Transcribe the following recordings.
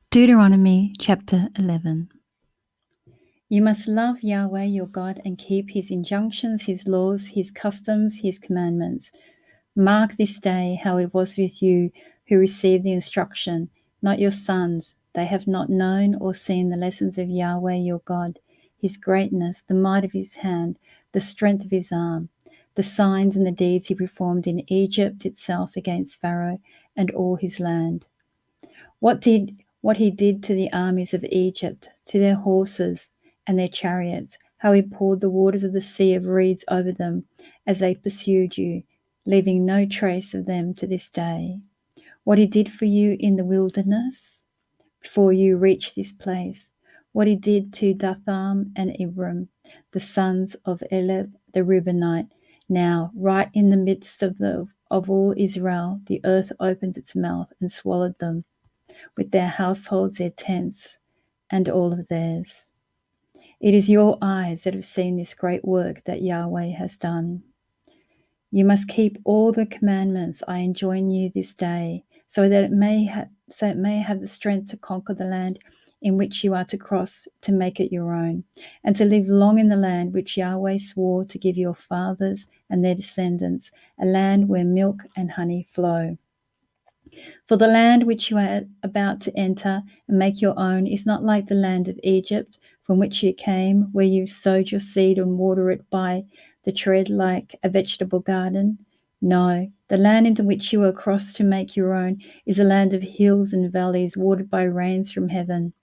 Deuteronomy chapter 11. You must love Yahweh your God and keep his injunctions, his laws, his customs, his commandments. Mark this day how it was with you who received the instruction, not your sons. They have not known or seen the lessons of Yahweh your God, his greatness, the might of his hand, the strength of his arm, the signs and the deeds he performed in Egypt itself against Pharaoh and all his land. What he did to the armies of Egypt, to their horses and their chariots, how he poured the waters of the sea of reeds over them as they pursued you, leaving no trace of them to this day. What he did for you in the wilderness before you reached this place. What he did to Dathan and Abiram, the sons of Eliab the Reubenite. Now, right in the midst of all Israel, the earth opened its mouth and swallowed them, with their households, their tents, and all of theirs. It is your eyes that have seen this great work that Yahweh has done. You must keep all the commandments I enjoin you this day, so that it may have the strength to conquer the land in which you are to cross, to make it your own, and to live long in the land which Yahweh swore to give your fathers and their descendants, a land where milk and honey flow. For the land which you are about to enter and make your own is not like the land of Egypt, from which you came, where you sowed your seed and water it by the tread like a vegetable garden. No, the land into which you are crossed to make your own is a land of hills and valleys, watered by rains from heaven.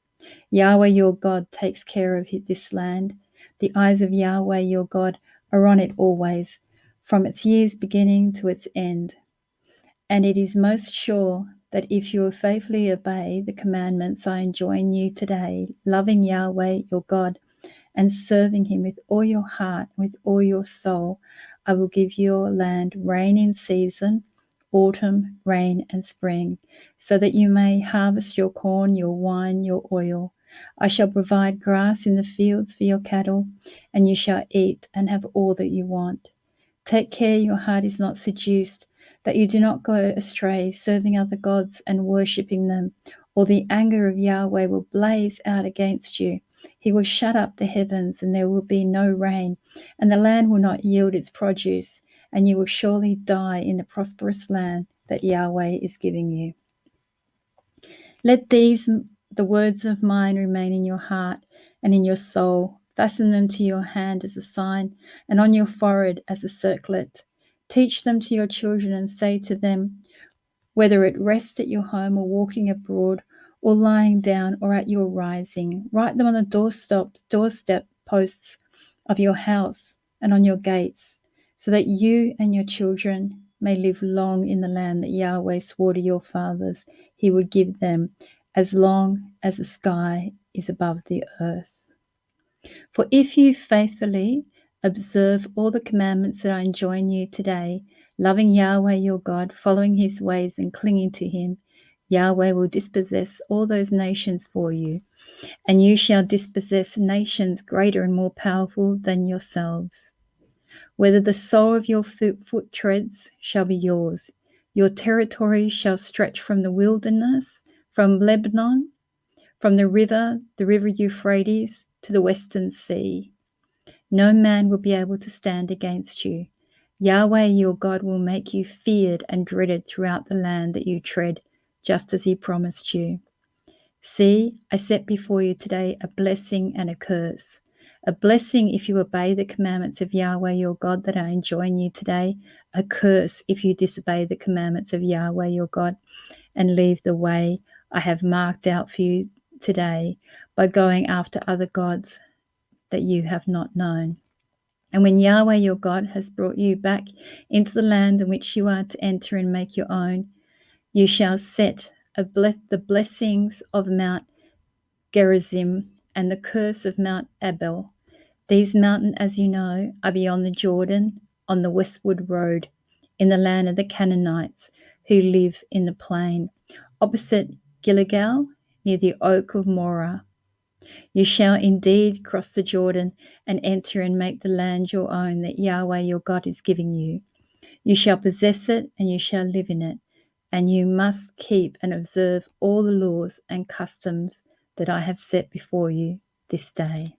Yahweh your God takes care of this land. The eyes of Yahweh your God are on it always, from its year's beginning to its end. And it is most sure that if you will faithfully obey the commandments I enjoin you today, loving Yahweh your God and serving him with all your heart, with all your soul, I will give your land rain in season, autumn, rain, and spring, so that you may harvest your corn, your wine, your oil. I shall provide grass in the fields for your cattle, and you shall eat and have all that you want. Take care your heart is not seduced, that you do not go astray, serving other gods and worshipping them, or the anger of Yahweh will blaze out against you. He will shut up the heavens, and there will be no rain, and the land will not yield its produce, and you will surely die in the prosperous land that Yahweh is giving you. Let the words of mine, remain in your heart and in your soul. Fasten them to your hand as a sign, and on your forehead as a circlet. Teach them to your children, and say to them, whether at rest at your home or walking abroad, or lying down or at your rising, write them on the doorstep posts of your house and on your gates, so that you and your children may live long in the land that Yahweh swore to your fathers he would give them, as long as the sky is above the earth. For if you faithfully observe all the commandments that I enjoin you today, loving Yahweh your God, following his ways and clinging to him, Yahweh will dispossess all those nations for you, and you shall dispossess nations greater and more powerful than yourselves. Whether the sole of your foot treads shall be yours. Your territory shall stretch from the wilderness, from Lebanon, from the river Euphrates, to the western sea. No man will be able to stand against you. Yahweh your God will make you feared and dreaded throughout the land that you tread, just as he promised you. See, I set before you today a blessing and a curse. A blessing if you obey the commandments of Yahweh your God that I enjoin you today. A curse if you disobey the commandments of Yahweh your God and leave the way I have marked out for you today by going after other gods that you have not known. And when Yahweh your God has brought you back into the land in which you are to enter and make your own, you shall set the blessings of Mount Gerizim and the curse of Mount Abel. These mountains, as you know, are beyond the Jordan on the westward road, in the land of the Canaanites who live in the plain, opposite Gilgal, near the oak of Morah. You shall indeed cross the Jordan and enter and make the land your own that Yahweh your God is giving you. You shall possess it, and you shall live in it, and you must keep and observe all the laws and customs that I have set before you this day.